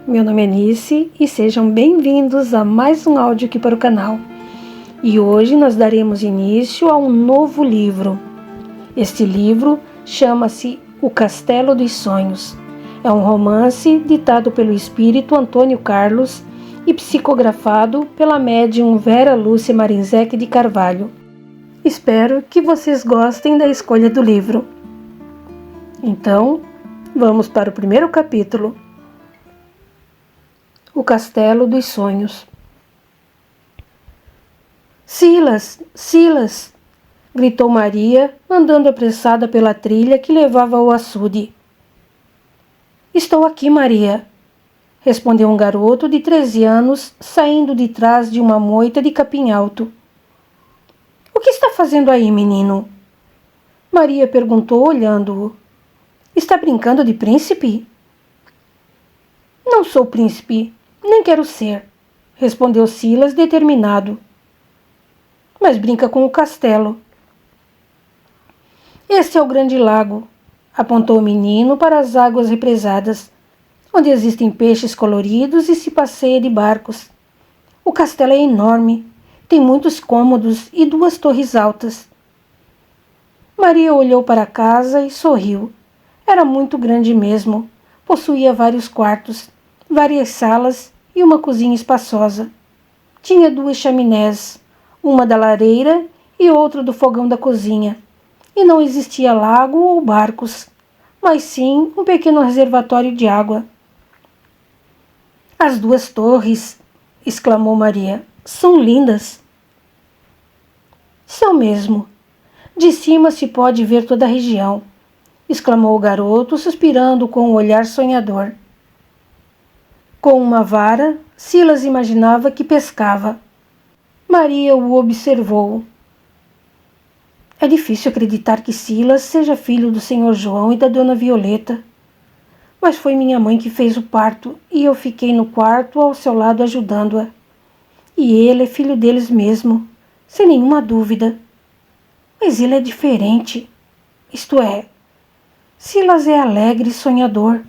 meu nome é Nice e sejam bem-vindos a mais um áudio aqui para o canal. E hoje nós daremos início a um novo livro. Este livro chama-se O Castelo dos Sonhos. É um romance ditado pelo espírito Antônio Carlos e psicografado pela médium Vera Lúcia Marinzec de Carvalho. Espero que vocês gostem da escolha do livro. Então, vamos para o primeiro capítulo. O Castelo dos Sonhos. Silas, Silas! Gritou Maria, andando apressada pela trilha que levava ao açude. Estou aqui, Maria, respondeu um garoto de 13 anos, saindo de trás de uma moita de capim alto. O que está fazendo aí, menino? Maria perguntou, olhando-o. Está brincando de príncipe? Não sou príncipe, nem quero ser, respondeu Silas, determinado. Mas brinca com o castelo. Este é o grande lago, apontou o menino para as águas represadas, onde existem peixes coloridos e se passeia de barcos. O castelo é enorme, tem muitos cômodos e 2 torres altas. Maria olhou para a casa e sorriu. Era muito grande mesmo, possuía vários quartos, várias salas e uma cozinha espaçosa. Tinha 2 chaminés, uma da lareira e outra do fogão da cozinha. E não existia lago ou barcos, mas sim um pequeno reservatório de água. As 2 torres, exclamou Maria, são lindas. São mesmo. De cima se pode ver toda a região, exclamou o garoto, suspirando com um olhar sonhador. Com uma vara, Silas imaginava que pescava. Maria o observou. É difícil acreditar que Silas seja filho do Senhor João e da Dona Violeta. Mas foi minha mãe que fez o parto e eu fiquei no quarto ao seu lado ajudando-a. E ele é filho deles mesmo, sem nenhuma dúvida. Mas ele é diferente. Isto é, Silas é alegre e sonhador.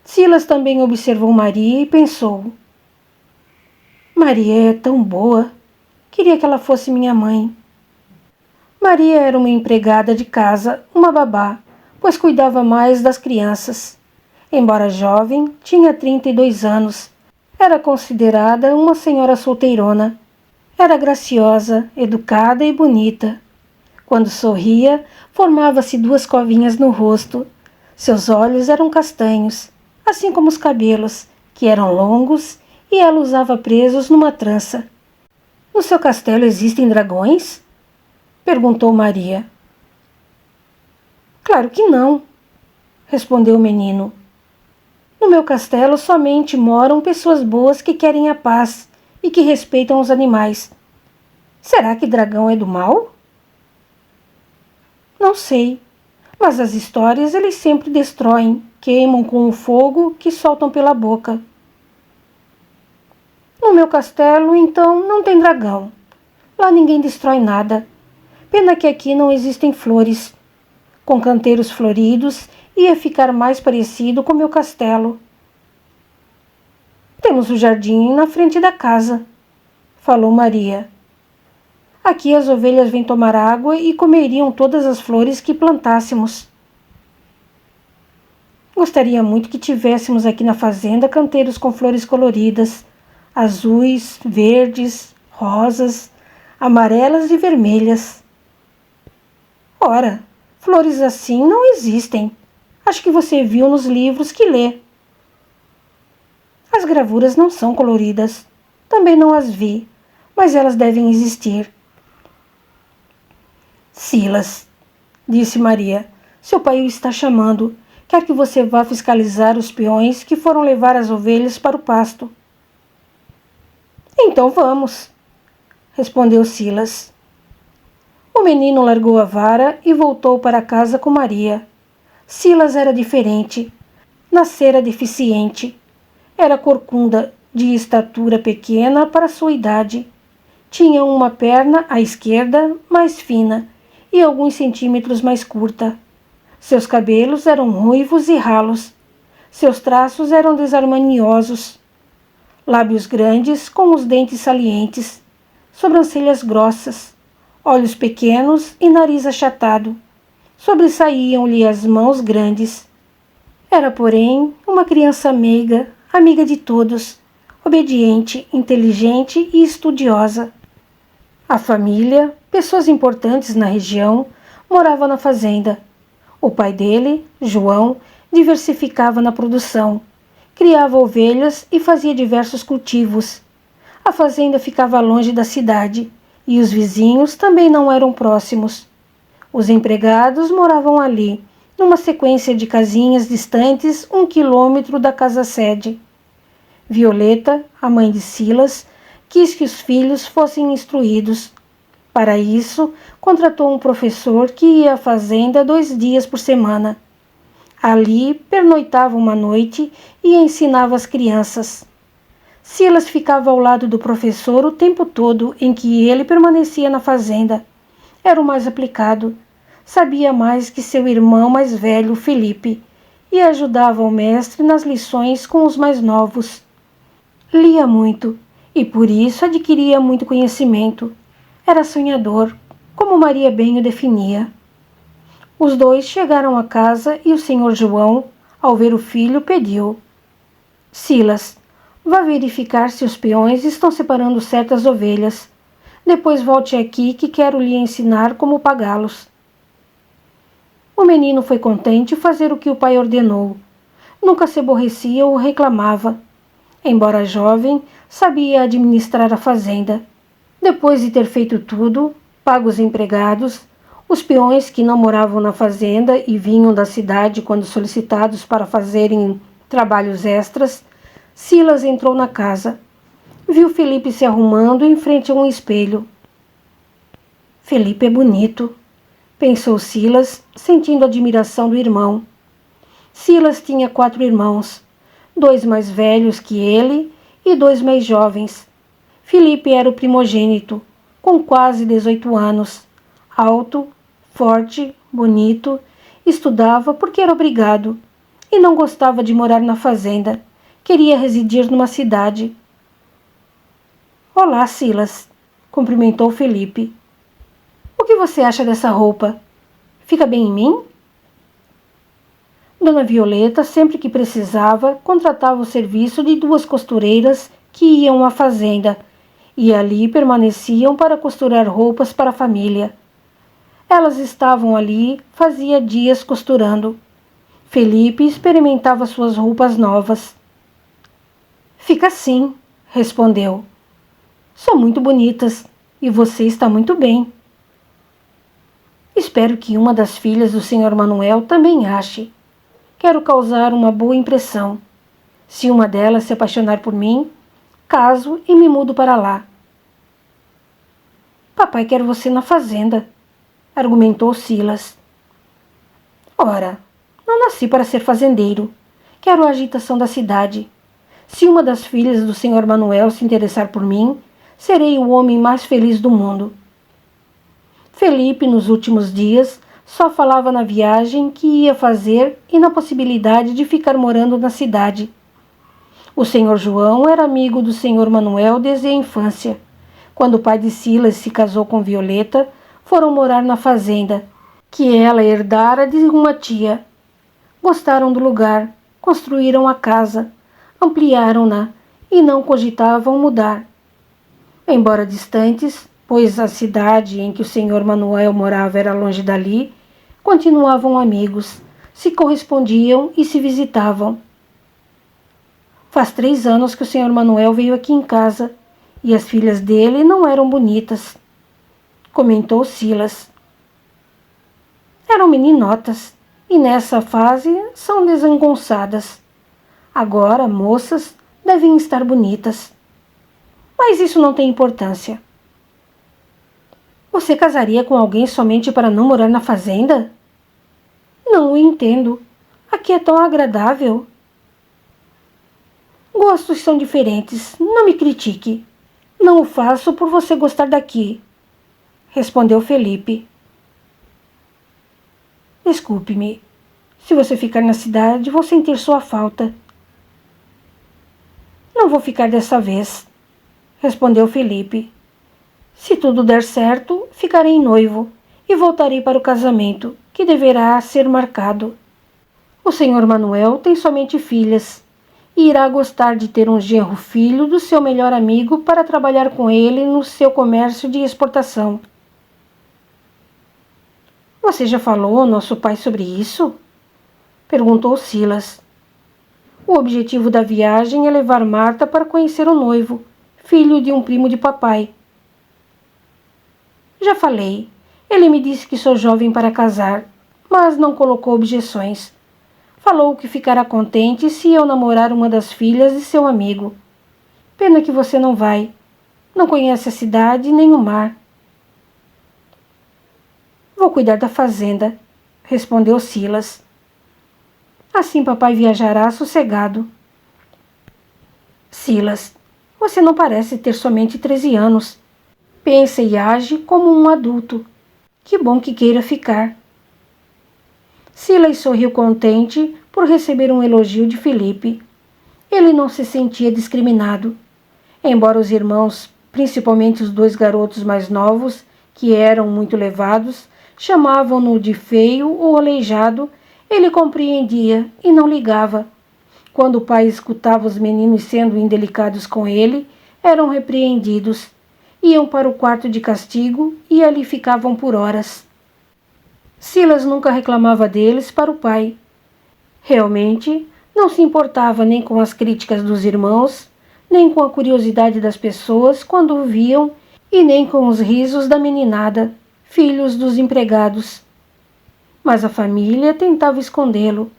Silas também observou Maria e pensou. Maria é tão boa. Queria que ela fosse minha mãe. Maria era uma empregada de casa, uma babá, pois cuidava mais das crianças. Embora jovem, tinha 32 anos. Era considerada uma senhora solteirona. Era graciosa, educada e bonita. Quando sorria, formava-se 2 covinhas no rosto. Seus olhos eram castanhos, assim como os cabelos, que eram longos e ela usava presos numa trança. No seu castelo existem dragões? Perguntou Maria. Claro que não, respondeu o menino. No meu castelo somente moram pessoas boas que querem a paz e que respeitam os animais. Será que dragão é do mal? Não sei, mas as histórias eles sempre destroem, queimam com o fogo que soltam pela boca. No meu castelo, então, não tem dragão. Lá ninguém destrói nada. Pena que aqui não existem flores. Com canteiros floridos, ia ficar mais parecido com meu castelo. Temos o jardim na frente da casa, falou Maria. Aqui as ovelhas vêm tomar água e comeriam todas as flores que plantássemos. Gostaria muito que tivéssemos aqui na fazenda canteiros com flores coloridas, azuis, verdes, rosas, amarelas e vermelhas. Ora, flores assim não existem. Acho que você viu nos livros que lê. As gravuras não são coloridas. Também não as vi, mas elas devem existir. Silas, disse Maria, seu pai o está chamando. Quer que você vá fiscalizar os peões que foram levar as ovelhas para o pasto. Então vamos, respondeu Silas. O menino largou a vara e voltou para casa com Maria. Silas era diferente. Nascera deficiente. Era corcunda, de estatura pequena para sua idade. Tinha uma perna à esquerda mais fina e alguns centímetros mais curta. Seus cabelos eram ruivos e ralos. Seus traços eram desarmoniosos. Lábios grandes com os dentes salientes, sobrancelhas grossas, olhos pequenos e nariz achatado. Sobressaíam-lhe as mãos grandes. Era, porém, uma criança meiga, amiga de todos, obediente, inteligente e estudiosa. A família, pessoas importantes na região, morava na fazenda. O pai dele, João, diversificava na produção. Criava ovelhas e fazia diversos cultivos. A fazenda ficava longe da cidade e os vizinhos também não eram próximos. Os empregados moravam ali, numa sequência de casinhas distantes 1 quilômetro da casa-sede. Violeta, a mãe de Silas, quis que os filhos fossem instruídos. Para isso, contratou um professor que ia à fazenda 2 dias por semana. Ali, pernoitava uma noite e ensinava as crianças. Silas ficava ao lado do professor o tempo todo em que ele permanecia na fazenda. Era o mais aplicado. Sabia mais que seu irmão mais velho, Felipe, e ajudava o mestre nas lições com os mais novos. Lia muito, e por isso adquiria muito conhecimento. Era sonhador, como Maria bem o definia. Os dois chegaram a casa e o senhor João, ao ver o filho, pediu: Silas, vá verificar se os peões estão separando certas ovelhas. Depois volte aqui que quero lhe ensinar como pagá-los. O menino foi contente em fazer o que o pai ordenou. Nunca se aborrecia ou reclamava. Embora jovem, sabia administrar a fazenda. Depois de ter feito tudo, pago os empregados, os peões que não moravam na fazenda e vinham da cidade quando solicitados para fazerem trabalhos extras, Silas entrou na casa. Viu Felipe se arrumando em frente a um espelho. Felipe é bonito, pensou Silas, sentindo admiração do irmão. Silas tinha 4 irmãos, 2 mais velhos que ele e 2 mais jovens. Felipe era o primogênito, com quase 18 anos, alto, forte, bonito, estudava porque era obrigado e não gostava de morar na fazenda, queria residir numa cidade. Olá, Silas, cumprimentou Felipe. O que você acha dessa roupa? Fica bem em mim? Dona Violeta, sempre que precisava, contratava o serviço de 2 costureiras que iam à fazenda e ali permaneciam para costurar roupas para a família. Elas estavam ali, fazia dias costurando. Felipe experimentava suas roupas novas. Fica assim, respondeu. São muito bonitas e você está muito bem. Espero que uma das filhas do Sr. Manuel também ache. Quero causar uma boa impressão. Se uma delas se apaixonar por mim, caso e me mudo para lá. Papai quer você na fazenda, argumentou Silas. Ora, não nasci para ser fazendeiro. Quero a agitação da cidade. Se uma das filhas do Sr. Manuel se interessar por mim, serei o homem mais feliz do mundo. Felipe, nos últimos dias, só falava na viagem que ia fazer e na possibilidade de ficar morando na cidade. O Sr. João era amigo do Sr. Manuel desde a infância. Quando o pai de Silas se casou com Violeta, foram morar na fazenda, que ela herdara de uma tia. Gostaram do lugar, construíram a casa, ampliaram-na e não cogitavam mudar. Embora distantes, pois a cidade em que o Sr. Manuel morava era longe dali, continuavam amigos, se correspondiam e se visitavam. Faz 3 anos que o Sr. Manuel veio aqui em casa e as filhas dele não eram bonitas, comentou Silas. Eram meninotas e nessa fase são desengonçadas. Agora, moças, devem estar bonitas. Mas isso não tem importância. Você casaria com alguém somente para não morar na fazenda? Não o entendo. Aqui é tão agradável. Gostos são diferentes, não me critique. Não o faço por você gostar daqui, respondeu Felipe. Desculpe-me, Se você ficar na cidade, vou sentir sua falta. Não vou ficar dessa vez, respondeu Felipe. Se tudo der certo, ficarei noivo e voltarei para o casamento, que deverá ser marcado. O senhor Manuel tem somente filhas e irá gostar de ter um genro filho do seu melhor amigo para trabalhar com ele no seu comércio de exportação. Você já falou ao nosso pai sobre isso? Perguntou Silas. O objetivo da viagem é levar Marta para conhecer o noivo, filho de um primo de papai. Já falei. Ele me disse que sou jovem para casar, mas não colocou objeções. Falou que ficará contente se eu namorar uma das filhas de seu amigo. Pena que você não vai. Não conhece a cidade nem o mar. Vou cuidar da fazenda, respondeu Silas. Assim papai viajará sossegado. Silas, você não parece ter somente 13 anos. Pensa e age como um adulto. Que bom que queira ficar. Silas sorriu contente por receber um elogio de Felipe. Ele não se sentia discriminado. Embora os irmãos, principalmente os 2 garotos mais novos, que eram muito levados, chamavam-no de feio ou aleijado, ele compreendia e não ligava. Quando o pai escutava os meninos sendo indelicados com ele, eram repreendidos. Iam para o quarto de castigo e ali ficavam por horas. Silas nunca reclamava deles para o pai. Realmente, não se importava nem com as críticas dos irmãos, nem com a curiosidade das pessoas quando o viam e nem com os risos da meninada, filhos dos empregados. Mas a família tentava escondê-lo.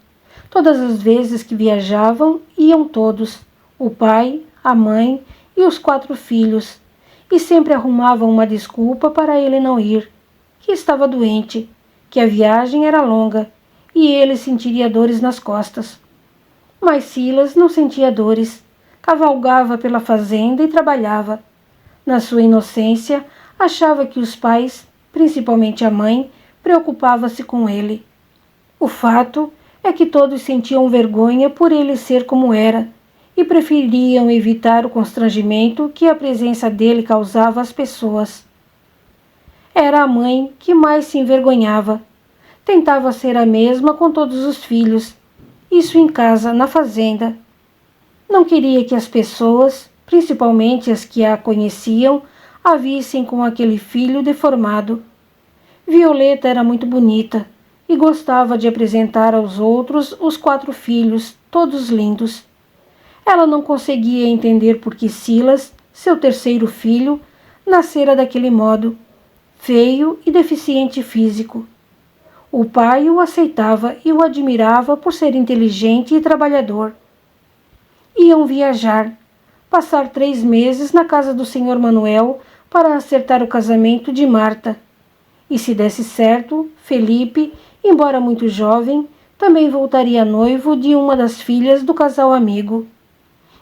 Todas as vezes que viajavam, iam todos, o pai, a mãe e os 4 filhos, e sempre arrumavam uma desculpa para ele não ir, que estava doente, que a viagem era longa e ele sentiria dores nas costas. Mas Silas não sentia dores, cavalgava pela fazenda e trabalhava. Na sua inocência, achava que os pais, principalmente a mãe, preocupava-se com ele. O fato é que todos sentiam vergonha por ele ser como era e preferiam evitar o constrangimento que a presença dele causava às pessoas. Era a mãe que mais se envergonhava. Tentava ser a mesma com todos os filhos, isso em casa, na fazenda. Não queria que as pessoas, principalmente as que a conheciam, a vissem com aquele filho deformado. Violeta era muito bonita e gostava de apresentar aos outros os 4 filhos, todos lindos. Ela não conseguia entender por que Silas, seu terceiro filho, nascera daquele modo, feio e deficiente físico. O pai o aceitava e o admirava por ser inteligente e trabalhador. Iam viajar, passar 3 meses na casa do senhor Manuel para acertar o casamento de Marta. E se desse certo, Felipe, embora muito jovem, também voltaria noivo de uma das filhas do casal amigo.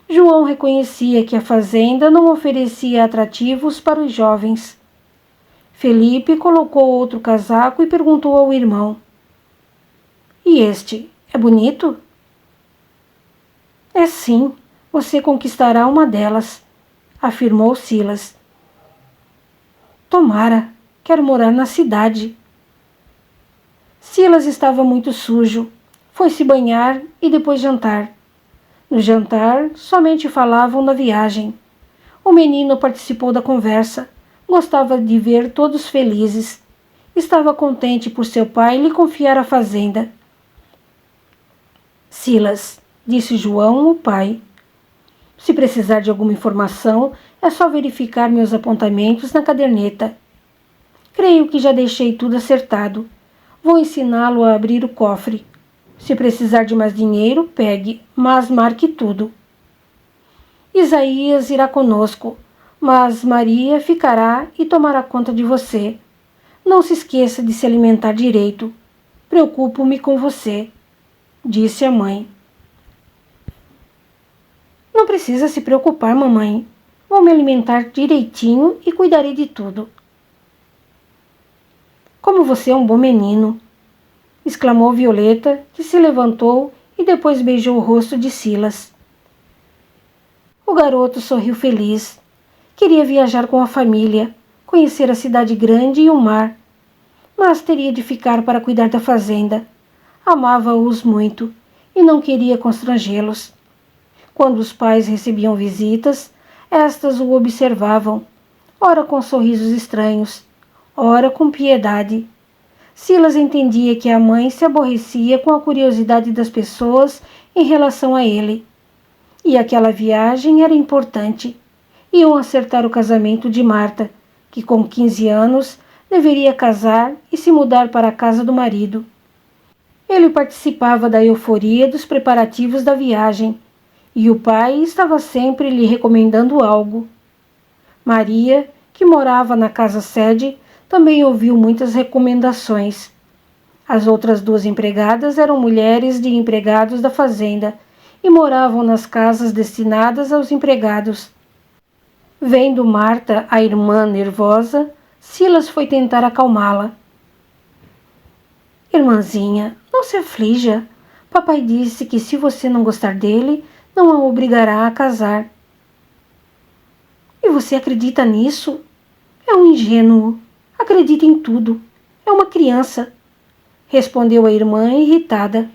João reconhecia que a fazenda não oferecia atrativos para os jovens. Felipe colocou outro casaco e perguntou ao irmão: E este, é bonito? É sim, você conquistará uma delas, afirmou Silas. Tomara, quero morar na cidade. Silas estava muito sujo. Foi se banhar e depois jantar. No jantar, somente falavam da viagem. O menino participou da conversa. Gostava de ver todos felizes. Estava contente por seu pai lhe confiar a fazenda. Silas, disse João, o pai. Se precisar de alguma informação, é só verificar meus apontamentos na caderneta. Creio que já deixei tudo acertado. Vou ensiná-lo a abrir o cofre. Se precisar de mais dinheiro, pegue, mas marque tudo. Isaías irá conosco, mas Maria ficará e tomará conta de você. Não se esqueça de se alimentar direito. Preocupo-me com você, disse a mãe. Não precisa se preocupar, mamãe. Vou me alimentar direitinho e cuidarei de tudo. Como você é um bom menino, exclamou Violeta, que se levantou e depois beijou o rosto de Silas. O garoto sorriu feliz. Queria viajar com a família, conhecer a cidade grande e o mar, mas teria de ficar para cuidar da fazenda. Amava-os muito e não queria constrangê-los. Quando os pais recebiam visitas, estas o observavam, ora com sorrisos estranhos, ora com piedade. Silas entendia que a mãe se aborrecia com a curiosidade das pessoas em relação a ele. E aquela viagem era importante. Iam acertar o casamento de Marta, que com 15 anos deveria casar e se mudar para a casa do marido. Ele participava da euforia dos preparativos da viagem, e o pai estava sempre lhe recomendando algo. Maria, que morava na casa-sede, também ouviu muitas recomendações. As outras 2 empregadas eram mulheres de empregados da fazenda e moravam nas casas destinadas aos empregados. Vendo Marta, a irmã, nervosa, Silas foi tentar acalmá-la. Irmãzinha, não se aflija. Papai disse que se você não gostar dele, não a obrigará a casar. E você acredita nisso? É um ingênuo. Acredita em tudo. É uma criança, respondeu a irmã irritada.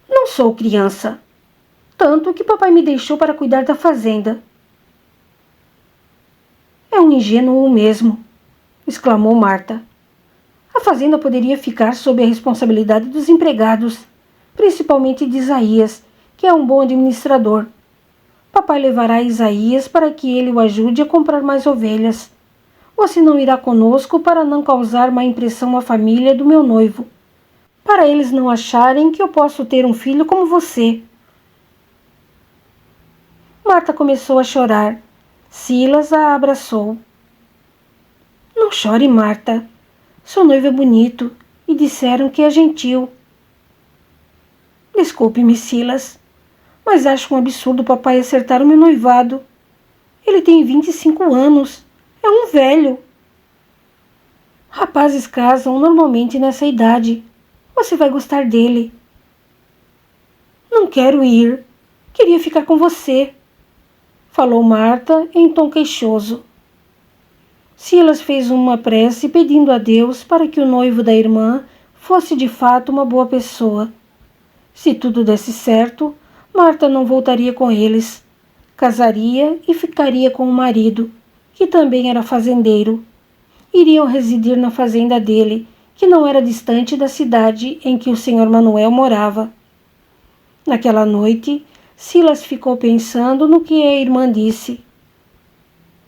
Não sou criança. Tanto que papai me deixou para cuidar da fazenda. É um ingênuo mesmo, exclamou Marta. A fazenda poderia ficar sob a responsabilidade dos empregados, principalmente de Isaías, que é um bom administrador. Papai levará Isaías para que ele o ajude a comprar mais ovelhas. Você não irá conosco para não causar má impressão à família do meu noivo, para eles não acharem que eu posso ter um filho como você. Marta começou a chorar. Silas a abraçou. Não chore, Marta. Seu noivo é bonito e disseram que é gentil. Desculpe-me, Silas, mas acho um absurdo papai acertar o meu noivado. Ele tem 25 anos. É um velho. Rapazes casam normalmente nessa idade. Você vai gostar dele. Não quero ir. Queria ficar com você, falou Marta em tom queixoso. Silas fez uma prece pedindo a Deus para que o noivo da irmã fosse de fato uma boa pessoa. Se tudo desse certo, Marta não voltaria com eles. Casaria e ficaria com o marido, que também era fazendeiro. Iriam residir na fazenda dele, que não era distante da cidade em que o senhor Manuel morava. Naquela noite, Silas ficou pensando no que a irmã disse.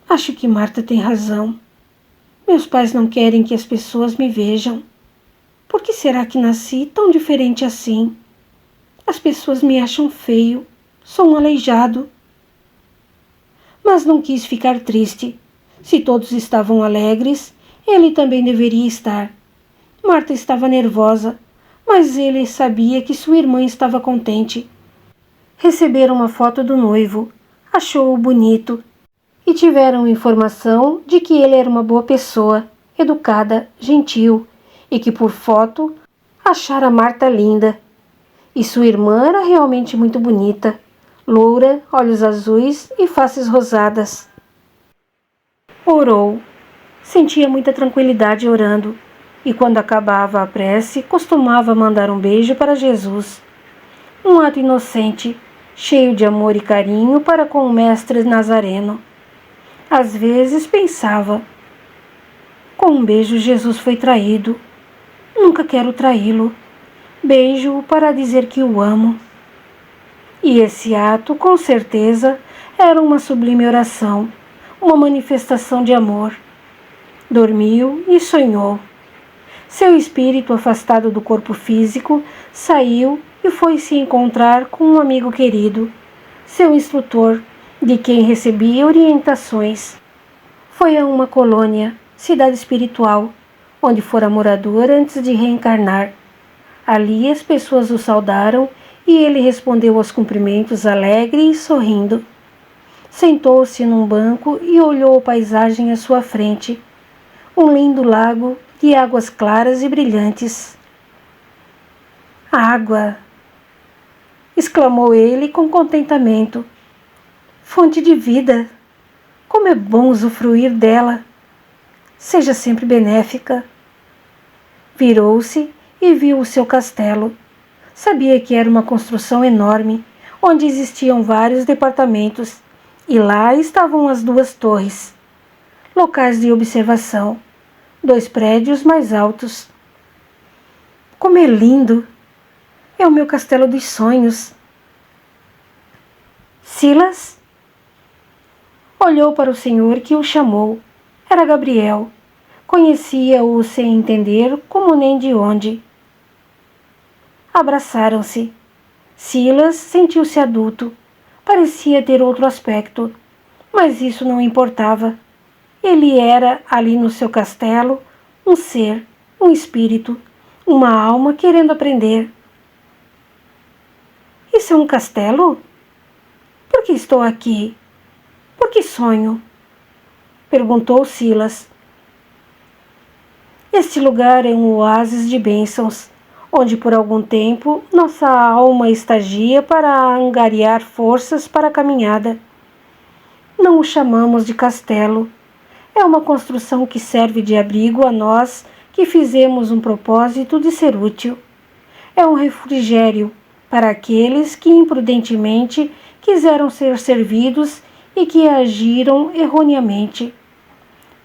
Acho que Marta tem razão. Meus pais não querem que as pessoas me vejam. Por que será que nasci tão diferente assim? As pessoas me acham feio, sou um aleijado. Mas não quis ficar triste. Se todos estavam alegres, ele também deveria estar. Marta estava nervosa, mas ele sabia que sua irmã estava contente. Receberam uma foto do noivo, achou-o bonito e tiveram informação de que ele era uma boa pessoa, educada, gentil e que por foto achara Marta linda. E sua irmã era realmente muito bonita, loura, olhos azuis e faces rosadas. Orou. Sentia muita tranquilidade orando, e quando acabava a prece, costumava mandar um beijo para Jesus. Um ato inocente, cheio de amor e carinho para com o mestre Nazareno. Às vezes pensava, com um beijo Jesus foi traído. Nunca quero traí-lo. Beijo-o para dizer que o amo. E esse ato, com certeza, era uma sublime oração, uma manifestação de amor. Dormiu e sonhou. Seu espírito, afastado do corpo físico, saiu e foi se encontrar com um amigo querido, seu instrutor, de quem recebia orientações. Foi a uma colônia, cidade espiritual, onde fora morador antes de reencarnar. Ali as pessoas o saudaram e ele respondeu aos cumprimentos alegre e sorrindo. Sentou-se num banco e olhou a paisagem à sua frente. Um lindo lago de águas claras e brilhantes. Água! Exclamou ele com contentamento. Fonte de vida! Como é bom usufruir dela! Seja sempre benéfica. Virou-se e viu o seu castelo. Sabia que era uma construção enorme, onde existiam vários departamentos, e lá estavam as 2 torres, locais de observação, 2 prédios mais altos. Como é lindo! É o meu castelo dos sonhos. Silas olhou para o senhor que o chamou. Era Gabriel. Conhecia-o sem entender como nem de onde. Abraçaram-se. Silas sentiu-se adulto. Parecia ter outro aspecto, mas isso não importava. Ele era, ali no seu castelo, um ser, um espírito, uma alma querendo aprender. Isso é um castelo? Por que estou aqui? Por que sonho? Perguntou Silas. Este lugar é um oásis de bênçãos, onde por algum tempo nossa alma estagia para angariar forças para a caminhada. Não o chamamos de castelo. É uma construção que serve de abrigo a nós que fizemos um propósito de ser útil. É um refrigério para aqueles que imprudentemente quiseram ser servidos e que agiram erroneamente.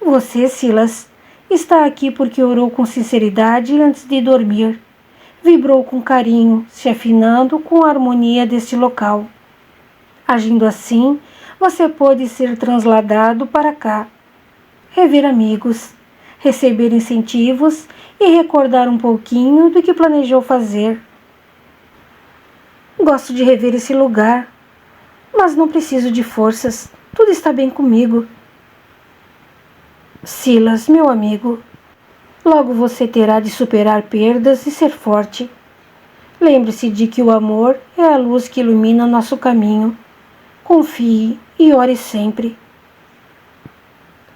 Você, Silas, está aqui porque orou com sinceridade antes de dormir. Vibrou com carinho, se afinando com a harmonia deste local. Agindo assim, você pôde ser transladado para cá, rever amigos, receber incentivos e recordar um pouquinho do que planejou fazer. Gosto de rever esse lugar, mas não preciso de forças. Tudo está bem comigo. Silas, meu amigo, logo você terá de superar perdas e ser forte. Lembre-se de que o amor é a luz que ilumina nosso caminho. Confie e ore sempre.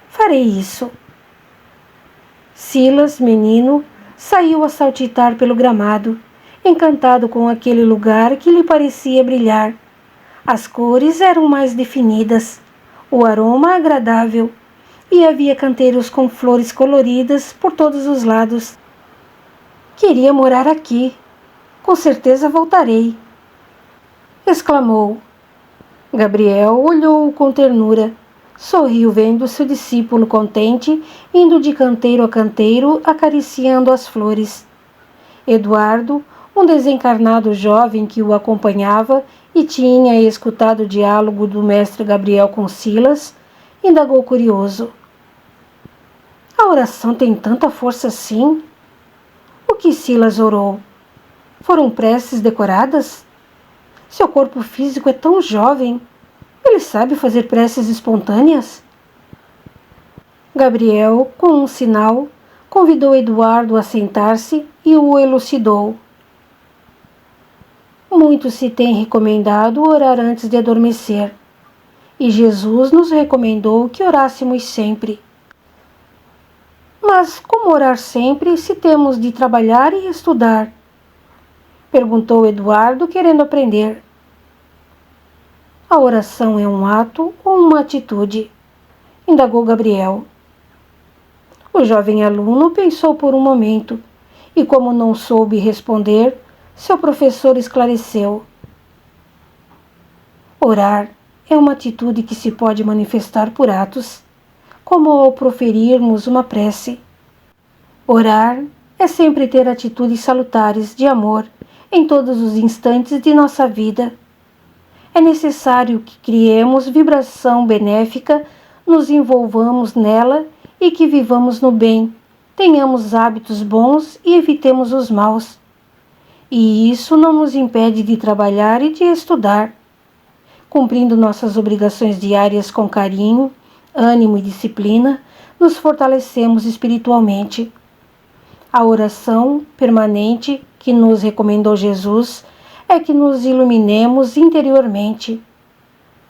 Farei isso. Silas, menino, saiu a saltitar pelo gramado, encantado com aquele lugar que lhe parecia brilhar. As cores eram mais definidas, o aroma agradável, e havia canteiros com flores coloridas por todos os lados. Queria morar aqui. Com certeza voltarei, exclamou. Gabriel olhou-o com ternura. Sorriu vendo seu discípulo contente, indo de canteiro a canteiro, acariciando as flores. Eduardo, um desencarnado jovem que o acompanhava e tinha escutado o diálogo do mestre Gabriel com Silas, indagou curioso. A oração tem tanta força assim? O que Silas orou? Foram preces decoradas? Seu corpo físico é tão jovem. Ele sabe fazer preces espontâneas? Gabriel, com um sinal, convidou Eduardo a sentar-se e o elucidou. Muito se tem recomendado orar antes de adormecer, e Jesus nos recomendou que orássemos sempre. Mas como orar sempre se temos de trabalhar e estudar? Perguntou Eduardo, querendo aprender. A oração é um ato ou uma atitude? Indagou Gabriel. O jovem aluno pensou por um momento e, como não soube responder, seu professor esclareceu. Orar é uma atitude que se pode manifestar por atos, como ao proferirmos uma prece. Orar é sempre ter atitudes salutares de amor em todos os instantes de nossa vida. É necessário que criemos vibração benéfica, nos envolvamos nela e que vivamos no bem, tenhamos hábitos bons e evitemos os maus. E isso não nos impede de trabalhar e de estudar. Cumprindo nossas obrigações diárias com carinho, ânimo e disciplina, nos fortalecemos espiritualmente. A oração permanente que nos recomendou Jesus é que nos iluminemos interiormente.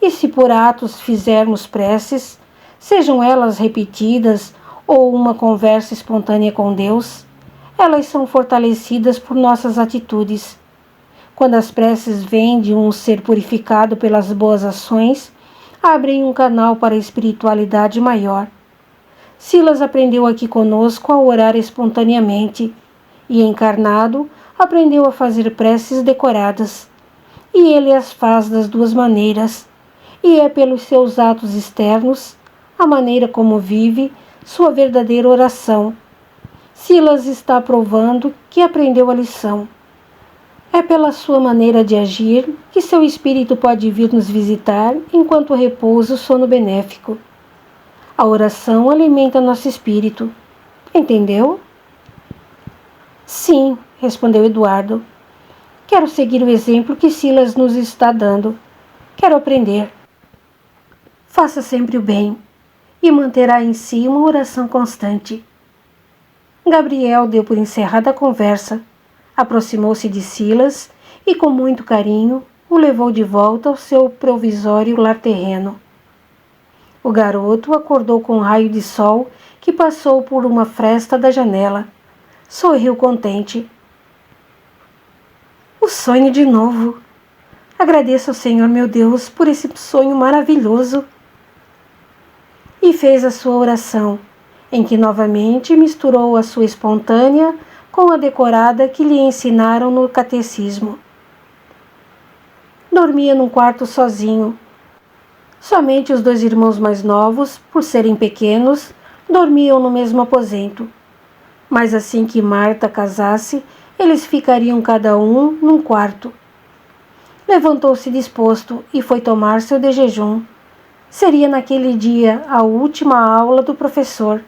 E se por atos fizermos preces, sejam elas repetidas ou uma conversa espontânea com Deus, elas são fortalecidas por nossas atitudes. Quando as preces vêm de um ser purificado pelas boas ações, abrem um canal para a espiritualidade maior. Silas aprendeu aqui conosco a orar espontaneamente e, encarnado, aprendeu a fazer preces decoradas. E ele as faz das duas maneiras, e é pelos seus atos externos, a maneira como vive, sua verdadeira oração. Silas está provando que aprendeu a lição. É pela sua maneira de agir que seu espírito pode vir nos visitar enquanto repousa o sono benéfico. A oração alimenta nosso espírito. Entendeu? Sim, respondeu Eduardo. Quero seguir o exemplo que Silas nos está dando. Quero aprender. Faça sempre o bem e manterá em si uma oração constante. Gabriel deu por encerrada a conversa, aproximou-se de Silas e, com muito carinho, o levou de volta ao seu provisório lar terreno. O garoto acordou com um raio de sol que passou por uma fresta da janela. Sorriu contente. O sonho de novo. Agradeço ao Senhor meu Deus por esse sonho maravilhoso. E fez a sua oração, em que novamente misturou a sua espontânea com a decorada que lhe ensinaram no catecismo. Dormia num quarto sozinho. Somente os dois irmãos mais novos, por serem pequenos, dormiam no mesmo aposento. Mas assim que Marta casasse, eles ficariam cada um num quarto. Levantou-se disposto e foi tomar seu de jejum. Seria naquele dia a última aula do professor.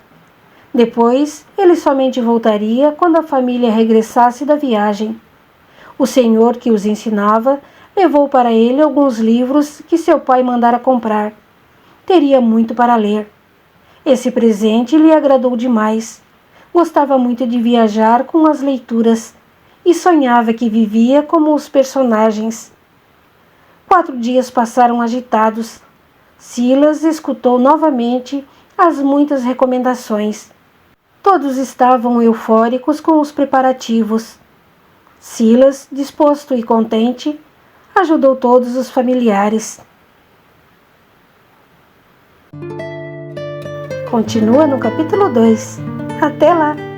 Depois, ele somente voltaria quando a família regressasse da viagem. O senhor que os ensinava levou para ele alguns livros que seu pai mandara comprar. Teria muito para ler. Esse presente lhe agradou demais. Gostava muito de viajar com as leituras e sonhava que vivia como os personagens. 4 dias passaram agitados. Silas escutou novamente as muitas recomendações. Todos estavam eufóricos com os preparativos. Silas, disposto e contente, ajudou todos os familiares. Continua no capítulo 2. Até lá!